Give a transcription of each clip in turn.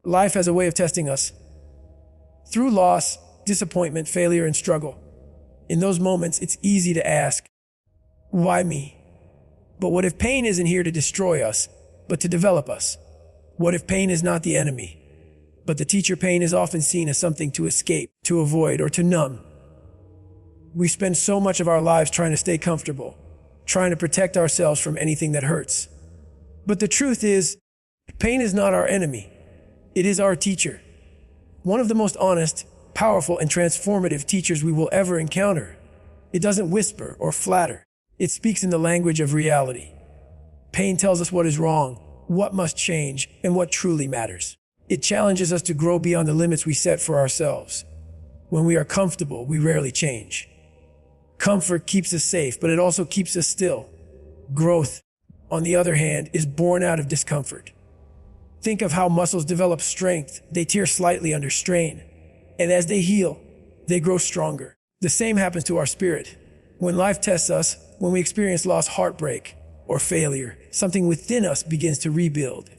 Life has a way of testing us. Through loss, disappointment, failure, and struggle. In those moments, it's easy to ask, why me? But what if pain isn't here to destroy us, but to develop us? What if pain is not the enemy, but the teacher? Pain is often seen as something to escape, to avoid, or to numb. We spend so much of our lives trying to stay comfortable, trying to protect ourselves from anything that hurts. But the truth is, pain is not our enemy. It is our teacher. One of the most honest, powerful, and transformative teachers we will ever encounter. It doesn't whisper or flatter. It speaks in the language of reality. Pain tells us what is wrong, what must change, and what truly matters. It challenges us to grow beyond the limits we set for ourselves. When we are comfortable, we rarely change. Comfort keeps us safe, but it also keeps us still. Growth, on the other hand, is born out of discomfort. Think of how muscles develop strength. They tear slightly under strain, and as they heal, they grow stronger. The same happens to our spirit. When life tests us, when we experience loss, heartbreak, or failure, something within us begins to rebuild.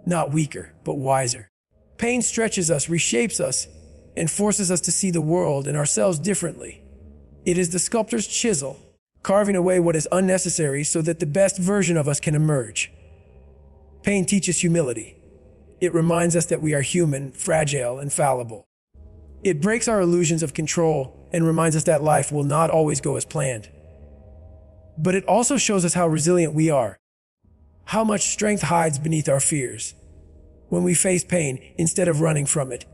Not weaker, but wiser. Pain stretches us, reshapes us, and forces us to see the world and ourselves differently. It is the sculptor's chisel, carving away what is unnecessary so that the best version of us can emerge. Pain teaches humility. It reminds us that we are human, fragile, and fallible. It breaks our illusions of control and reminds us that life will not always go as planned. But it also shows us how resilient we are, how much strength hides beneath our fears. When we face pain, instead of running from it,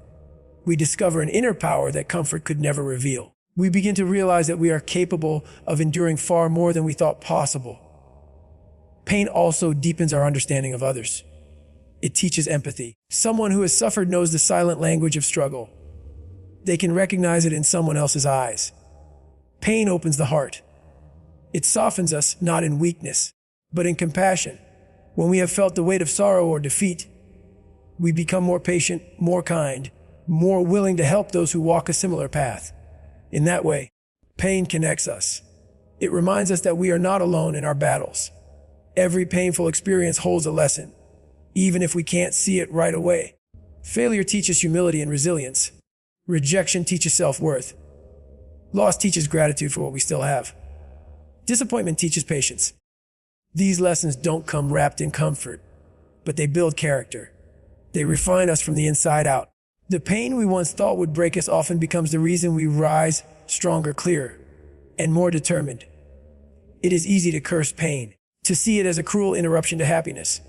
we discover an inner power that comfort could never reveal. We begin to realize that we are capable of enduring far more than we thought possible. Pain also deepens our understanding of others. It teaches empathy. Someone who has suffered knows the silent language of struggle. They can recognize it in someone else's eyes. Pain opens the heart. It softens us, not in weakness, but in compassion. When we have felt the weight of sorrow or defeat, we become more patient, more kind, more willing to help those who walk a similar path. In that way, pain connects us. It reminds us that we are not alone in our battles. Every painful experience holds a lesson, even if we can't see it right away. Failure teaches humility and resilience. Rejection teaches self-worth. Loss teaches gratitude for what we still have. Disappointment teaches patience. These lessons don't come wrapped in comfort, but they build character. They refine us from the inside out. The pain we once thought would break us often becomes the reason we rise stronger, clearer, and more determined. It is easy to curse pain, to see it as a cruel interruption to happiness.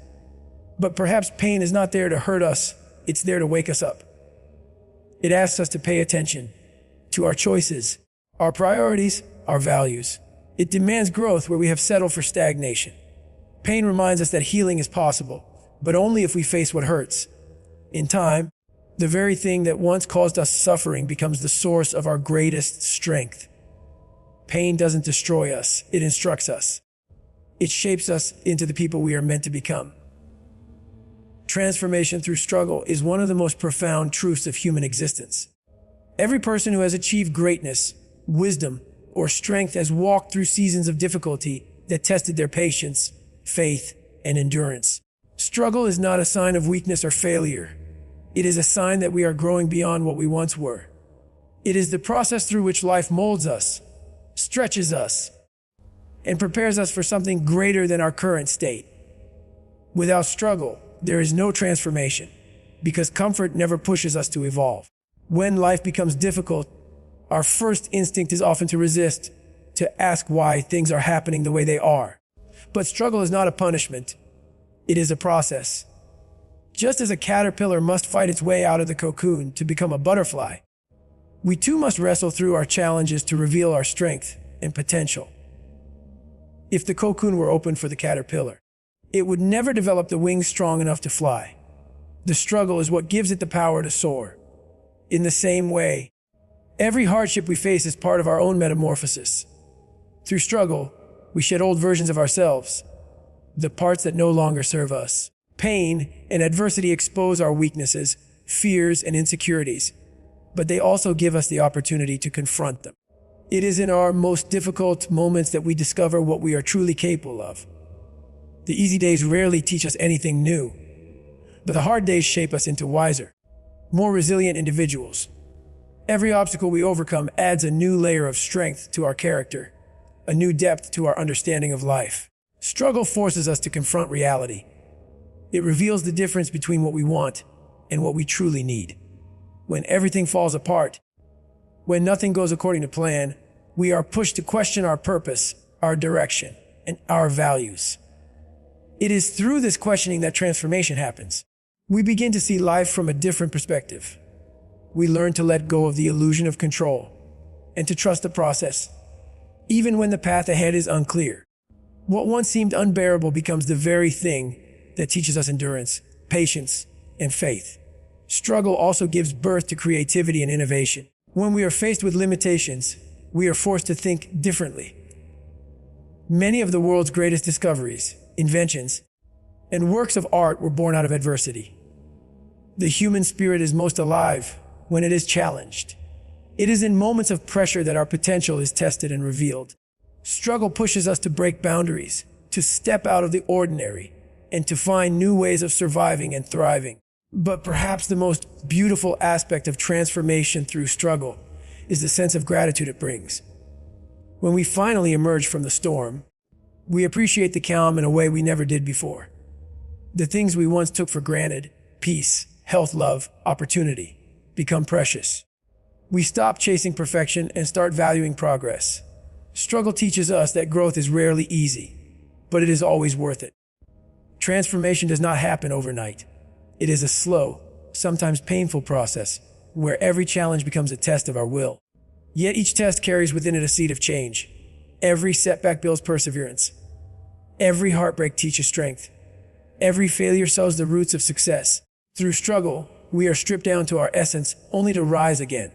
But perhaps pain is not there to hurt us, it's there to wake us up. It asks us to pay attention to our choices, our priorities, our values. It demands growth where we have settled for stagnation. Pain reminds us that healing is possible, but only if we face what hurts. In time, the very thing that once caused us suffering becomes the source of our greatest strength. Pain doesn't destroy us, it instructs us. It shapes us into the people we are meant to become. Transformation through struggle is one of the most profound truths of human existence. Every person who has achieved greatness, wisdom, or strength has walked through seasons of difficulty that tested their patience, faith, and endurance. Struggle is not a sign of weakness or failure. It is a sign that we are growing beyond what we once were. It is the process through which life molds us, stretches us, and prepares us for something greater than our current state. Without struggle, there is no transformation, because comfort never pushes us to evolve. When life becomes difficult, our first instinct is often to resist, to ask why things are happening the way they are. But struggle is not a punishment. It is a process. Just as a caterpillar must fight its way out of the cocoon to become a butterfly, we too must wrestle through our challenges to reveal our strength and potential. If the cocoon were open for the caterpillar, it would never develop the wings strong enough to fly. The struggle is what gives it the power to soar. In the same way, every hardship we face is part of our own metamorphosis. Through struggle, we shed old versions of ourselves, the parts that no longer serve us. Pain and adversity expose our weaknesses, fears, and insecurities, but they also give us the opportunity to confront them. It is in our most difficult moments that we discover what we are truly capable of. The easy days rarely teach us anything new. But the hard days shape us into wiser, more resilient individuals. Every obstacle we overcome adds a new layer of strength to our character, a new depth to our understanding of life. Struggle forces us to confront reality. It reveals the difference between what we want and what we truly need. When everything falls apart, when nothing goes according to plan, we are pushed to question our purpose, our direction, and our values. It is through this questioning that transformation happens. We begin to see life from a different perspective. We learn to let go of the illusion of control and to trust the process, even when the path ahead is unclear. What once seemed unbearable becomes the very thing that teaches us endurance, patience, and faith. Struggle also gives birth to creativity and innovation. When we are faced with limitations, we are forced to think differently. Many of the world's greatest discoveries, inventions, and works of art were born out of adversity. The human spirit is most alive when it is challenged. It is in moments of pressure that our potential is tested and revealed. Struggle pushes us to break boundaries, to step out of the ordinary, and to find new ways of surviving and thriving. But perhaps the most beautiful aspect of transformation through struggle is the sense of gratitude it brings. When we finally emerge from the storm, we appreciate the calm in a way we never did before. The things we once took for granted, peace, health, love, opportunity, become precious. We stop chasing perfection and start valuing progress. Struggle teaches us that growth is rarely easy, but it is always worth it. Transformation does not happen overnight. It is a slow, sometimes painful process, where every challenge becomes a test of our will. Yet each test carries within it a seed of change. Every setback builds perseverance. Every heartbreak teaches strength. Every failure sows the roots of success. Through struggle, we are stripped down to our essence only to rise again,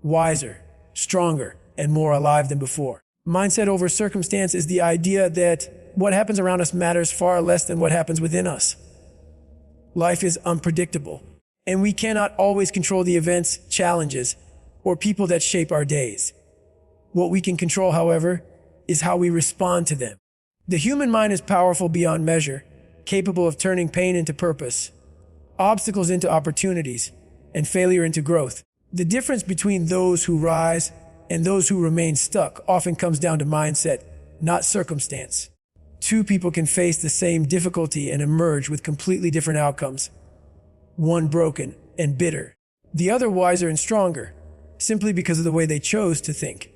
wiser, stronger, and more alive than before. Mindset over circumstance is the idea that what happens around us matters far less than what happens within us. Life is unpredictable, and we cannot always control the events, challenges, or people that shape our days. What we can control, however, is how we respond to them. The human mind is powerful beyond measure, capable of turning pain into purpose, obstacles into opportunities, and failure into growth. The difference between those who rise and those who remain stuck often comes down to mindset, not circumstance. Two people can face the same difficulty and emerge with completely different outcomes. One broken and bitter, the other wiser and stronger, simply because of the way they chose to think.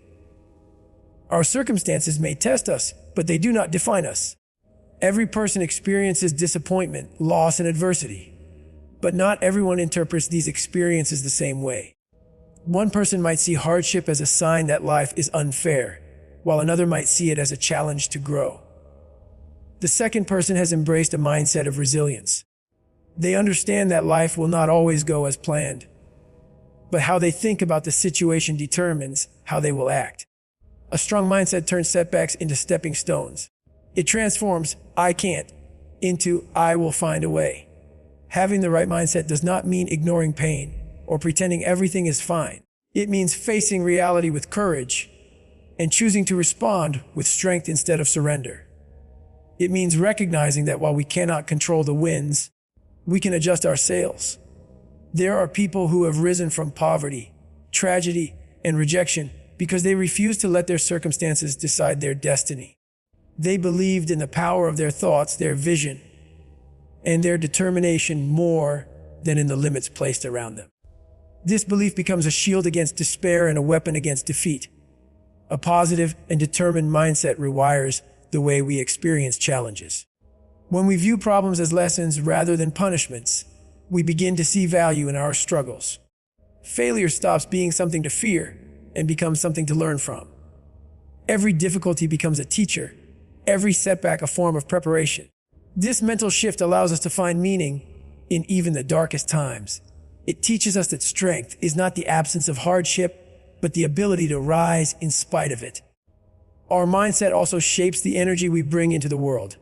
Our circumstances may test us, but they do not define us. Every person experiences disappointment, loss, and adversity, but not everyone interprets these experiences the same way. One person might see hardship as a sign that life is unfair, while another might see it as a challenge to grow. The second person has embraced a mindset of resilience. They understand that life will not always go as planned, but how they think about the situation determines how they will act. A strong mindset turns setbacks into stepping stones. It transforms "I can't" into "I will find a way." Having the right mindset does not mean ignoring pain or pretending everything is fine. It means facing reality with courage and choosing to respond with strength instead of surrender. It means recognizing that while we cannot control the winds, we can adjust our sails. There are people who have risen from poverty, tragedy, and rejection because they refused to let their circumstances decide their destiny. They believed in the power of their thoughts, their vision, and their determination more than in the limits placed around them. This belief becomes a shield against despair and a weapon against defeat. A positive and determined mindset rewires the way we experience challenges. When we view problems as lessons rather than punishments, we begin to see value in our struggles. Failure stops being something to fear and becomes something to learn from. Every difficulty becomes a teacher, every setback a form of preparation. This mental shift allows us to find meaning in even the darkest times. It teaches us that strength is not the absence of hardship, but the ability to rise in spite of it. Our mindset also shapes the energy we bring into the world.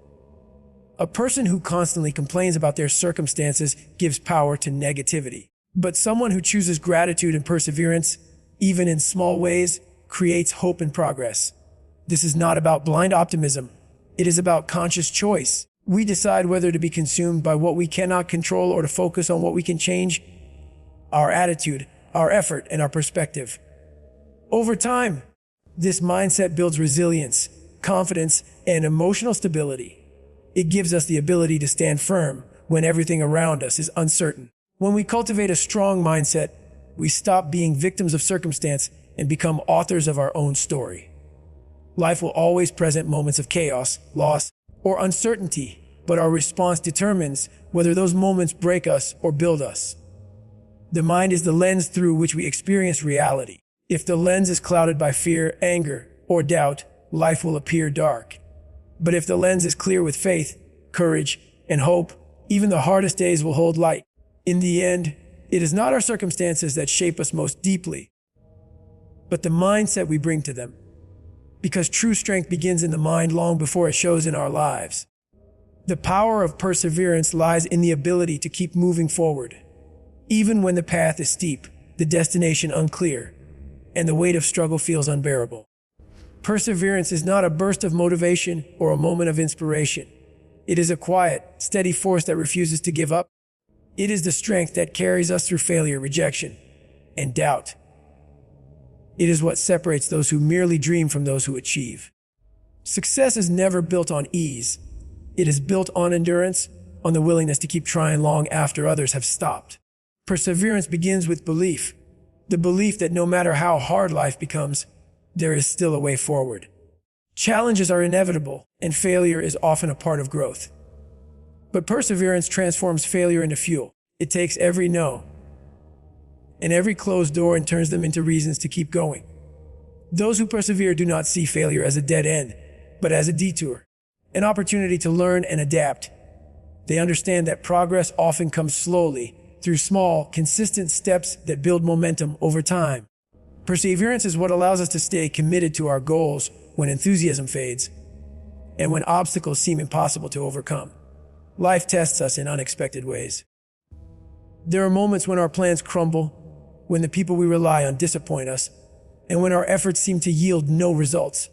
A person who constantly complains about their circumstances gives power to negativity. But someone who chooses gratitude and perseverance, even in small ways, creates hope and progress. This is not about blind optimism. It is about conscious choice. We decide whether to be consumed by what we cannot control or to focus on what we can change: our attitude, our effort, and our perspective. Over time, this mindset builds resilience, confidence, and emotional stability. It gives us the ability to stand firm when everything around us is uncertain. When we cultivate a strong mindset, we stop being victims of circumstance and become authors of our own story. Life will always present moments of chaos, loss, or uncertainty, but our response determines whether those moments break us or build us. The mind is the lens through which we experience reality. If the lens is clouded by fear, anger, or doubt, life will appear dark. But if the lens is clear with faith, courage, and hope, even the hardest days will hold light. In the end, it is not our circumstances that shape us most deeply, but the mindset we bring to them. Because true strength begins in the mind long before it shows in our lives. The power of perseverance lies in the ability to keep moving forward, even when the path is steep, the destination unclear, and the weight of struggle feels unbearable. Perseverance is not a burst of motivation or a moment of inspiration. It is a quiet, steady force that refuses to give up. It is the strength that carries us through failure, rejection, and doubt. It is what separates those who merely dream from those who achieve. Success is never built on ease. It is built on endurance, on the willingness to keep trying long after others have stopped. Perseverance begins with belief, the belief that no matter how hard life becomes, there is still a way forward. Challenges are inevitable, and failure is often a part of growth. But perseverance transforms failure into fuel. It takes every no and every closed door and turns them into reasons to keep going. Those who persevere do not see failure as a dead end, but as a detour, an opportunity to learn and adapt. They understand that progress often comes slowly, through small, consistent steps that build momentum over time. Perseverance is what allows us to stay committed to our goals when enthusiasm fades and when obstacles seem impossible to overcome. Life tests us in unexpected ways. There are moments when our plans crumble, when the people we rely on disappoint us, and when our efforts seem to yield no results.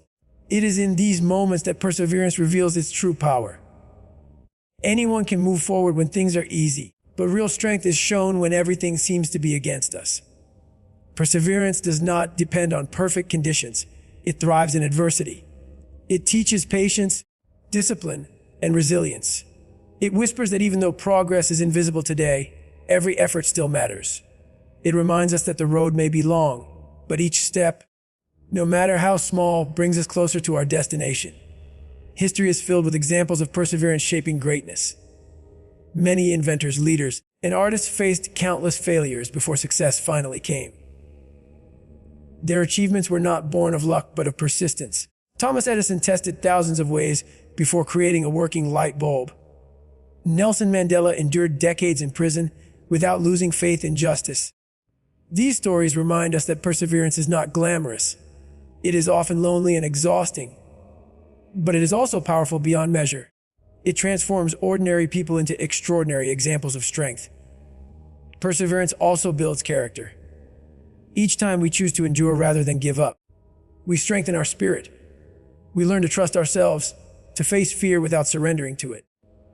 It is in these moments that perseverance reveals its true power. Anyone can move forward when things are easy, but real strength is shown when everything seems to be against us. Perseverance does not depend on perfect conditions. It thrives in adversity. It teaches patience, discipline, and resilience. It whispers that even though progress is invisible today, every effort still matters. It reminds us that the road may be long, but each step, no matter how small, brings us closer to our destination. History is filled with examples of perseverance shaping greatness. Many inventors, leaders, and artists faced countless failures before success finally came. Their achievements were not born of luck, but of persistence. Thomas Edison tested thousands of ways before creating a working light bulb. Nelson Mandela endured decades in prison without losing faith in justice. These stories remind us that perseverance is not glamorous. It is often lonely and exhausting, but it is also powerful beyond measure. It transforms ordinary people into extraordinary examples of strength. Perseverance also builds character. Each time we choose to endure rather than give up, we strengthen our spirit. We learn to trust ourselves, to face fear without surrendering to it.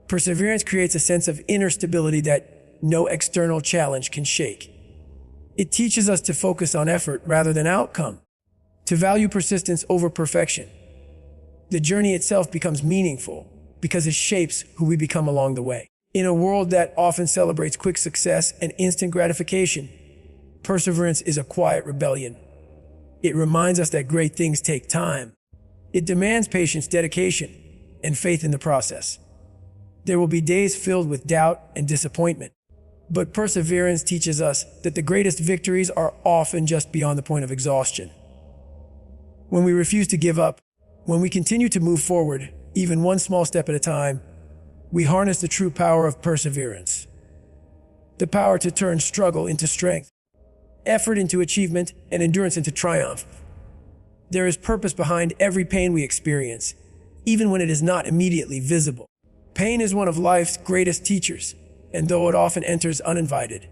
Perseverance creates a sense of inner stability that no external challenge can shake. It teaches us to focus on effort rather than outcome, to value persistence over perfection. The journey itself becomes meaningful because it shapes who we become along the way. In a world that often celebrates quick success and instant gratification, perseverance is a quiet rebellion. It reminds us that great things take time. It demands patience, dedication, and faith in the process. There will be days filled with doubt and disappointment, but perseverance teaches us that the greatest victories are often just beyond the point of exhaustion. When we refuse to give up, when we continue to move forward, even one small step at a time, we harness the true power of perseverance. The power to turn struggle into strength, effort into achievement, and endurance into triumph. There is purpose behind every pain we experience, even when it is not immediately visible. Pain is one of life's greatest teachers, and though it often enters uninvited,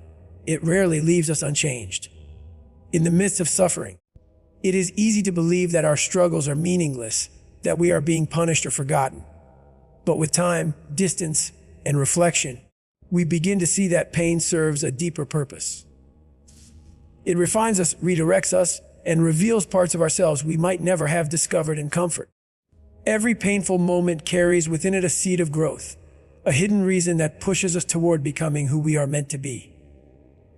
it rarely leaves us unchanged. In the midst of suffering, it is easy to believe that our struggles are meaningless, that we are being punished or forgotten. But with time, distance, and reflection, we begin to see that pain serves a deeper purpose. It refines us, redirects us, and reveals parts of ourselves we might never have discovered in comfort. Every painful moment carries within it a seed of growth, a hidden reason that pushes us toward becoming who we are meant to be.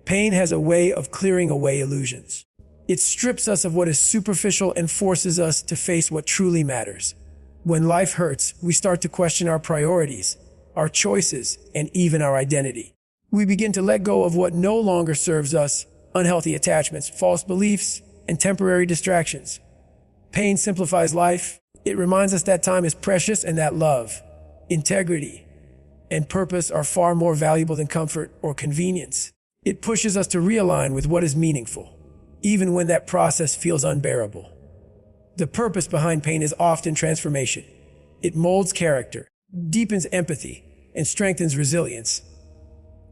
Pain has a way of clearing away illusions. It strips us of what is superficial and forces us to face what truly matters. When life hurts, we start to question our priorities, our choices, and even our identity. We begin to let go of what no longer serves us, unhealthy attachments, false beliefs, and temporary distractions. Pain simplifies life. It reminds us that time is precious and that love, integrity, and purpose are far more valuable than comfort or convenience. It pushes us to realign with what is meaningful, even when that process feels unbearable. The purpose behind pain is often transformation. It molds character, deepens empathy, and strengthens resilience.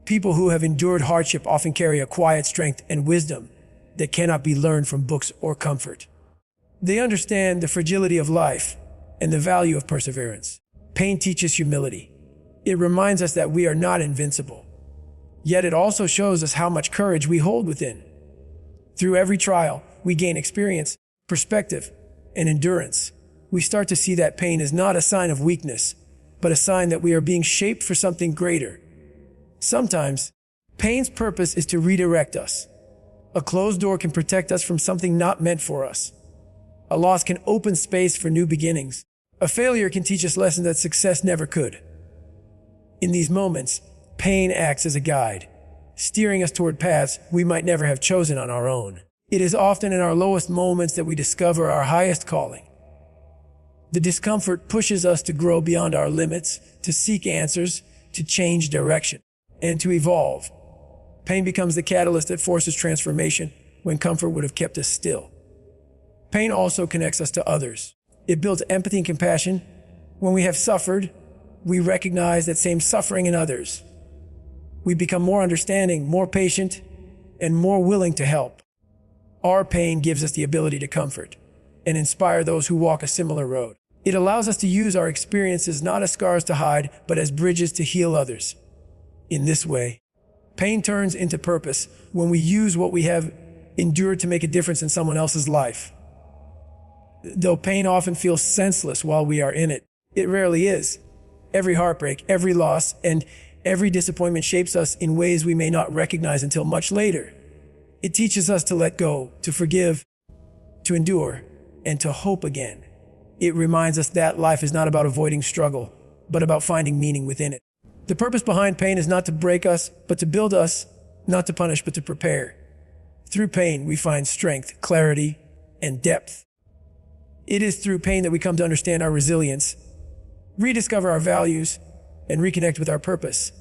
People who have endured hardship often carry a quiet strength and wisdom that cannot be learned from books or comfort. They understand the fragility of life and the value of perseverance. Pain teaches humility. It reminds us that we are not invincible. Yet it also shows us how much courage we hold within. Through every trial, we gain experience, perspective, and endurance. We start to see that pain is not a sign of weakness, but a sign that we are being shaped for something greater. Sometimes, pain's purpose is to redirect us. A closed door can protect us from something not meant for us. A loss can open space for new beginnings. A failure can teach us lessons that success never could. In these moments, pain acts as a guide, steering us toward paths we might never have chosen on our own. It is often in our lowest moments that we discover our highest calling. The discomfort pushes us to grow beyond our limits, to seek answers, to change direction, and to evolve. Pain becomes the catalyst that forces transformation when comfort would have kept us still. Pain also connects us to others. It builds empathy and compassion. When we have suffered, we recognize that same suffering in others. We become more understanding, more patient, and more willing to help. Our pain gives us the ability to comfort and inspire those who walk a similar road. It allows us to use our experiences not as scars to hide, but as bridges to heal others. In this way, pain turns into purpose when we use what we have endured to make a difference in someone else's life. Though pain often feels senseless while we are in it, it rarely is. Every heartbreak, every loss, and every disappointment shapes us in ways we may not recognize until much later. It teaches us to let go, to forgive, to endure, and to hope again. It reminds us that life is not about avoiding struggle, but about finding meaning within it. The purpose behind pain is not to break us, but to build us, not to punish, but to prepare. Through pain, we find strength, clarity, and depth. It is through pain that we come to understand our resilience, rediscover our values, and reconnect with our purpose.